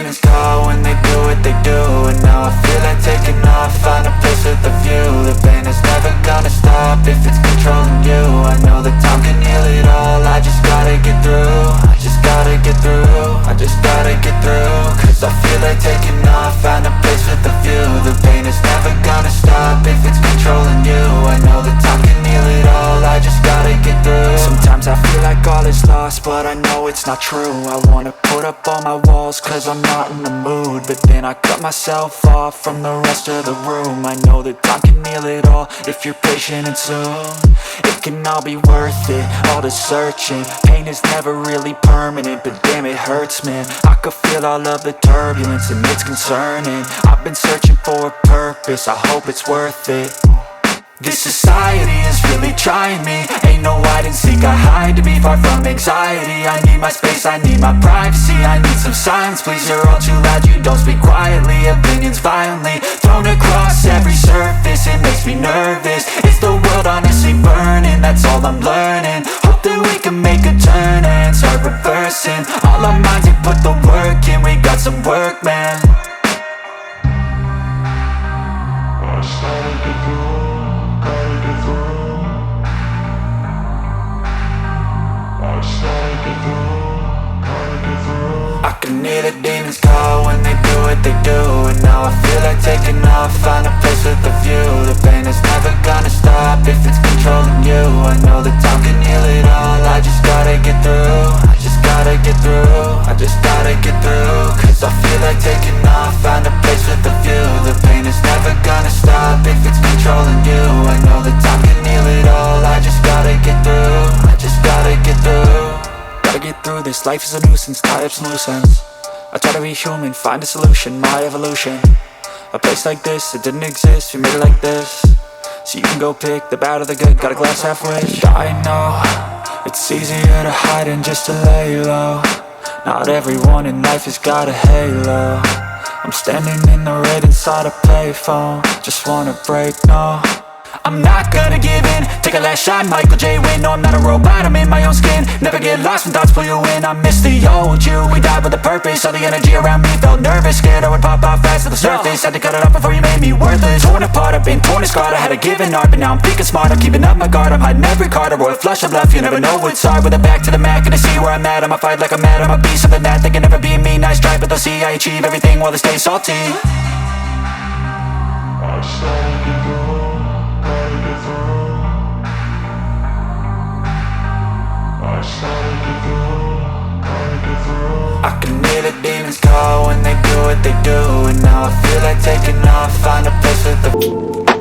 demons call when they do what they do. And now I feel like taking off, find a place with a view. The pain is never gonna stop if it's controlling you. I know that time can heal it all, I just gotta get through. I just gotta get through, I just gotta get through. Cause I feel like taking off, find a place with a view. The pain is never gonna stop if it's controlling you. I know that time can heal it all, I just gotta get through. Sometimes I feel like all is lost, but I know it's not true. I wanna put up all my walls cause I'm not in the mood. But then I cut myself off from the rest of the room. I know that time can heal it all if you're patient and soon. It can all be worth it, all the searching. Pain is never really permanent, but damn it hurts, man. I could feel all of the turbulence and it's concerning. I've been searching for a purpose, I hope it's worth it. This society is really trying me. Ain't no hide and seek, I hide to be far from anxiety. I need my space, I need my privacy. I need some silence, please, you're all too loud. You don't speak quietly, opinions violently thrown across every surface. It makes me nervous, it's the world honestly burning. That's all I'm learning, hope that we can make a turn and start reversing. All our minds, we put the work in, we got some work, man. I can hear the demons call when they do what they do. And now I feel like taking off, find a place with a view. The pain is never gonna stop if it's controlling you. I know that time can heal it all, I just gotta get through. I just gotta get through, I just gotta get through. Cause I feel like taking off, find a place with a view. The pain is never gonna stop if it's controlling you. I know that time can heal it all, I just gotta get through. I just gotta get through. Gotta get through this, life is a nuisance, tie up some loose ends. I try to be human, find a solution, my evolution. A place like this, it didn't exist, we made it like this. So you can go pick the bad or the good, got a glass halfway. I know, it's easier to hide than just to lay low. Not everyone in life has got a halo. I'm standing in the red inside a payphone, just wanna break, no. I'm not gonna give in, take a last shot, Michael J. Win. No, I'm not a robot, I'm in my own skin. Never get lost when thoughts pull you in. I miss the old you, we died with a purpose. All the energy around me felt nervous, scared I would pop off fast to the surface. Had to cut it off before you made me worthless. Torn apart, I've been torn and scarred. I had a given art, but now I'm thinking smart. I'm keeping up my guard, I'm hiding every card. A royal flush of love, you never know what's hard. With a back to the mat, gonna see where I'm at. I'ma fight like I'm mad, I'ma be something that they can never be me. Nice try, but they'll see I achieve everything while they stay salty. I can hear the demons call when they do what they do. And now I feel like taking off, find a place with the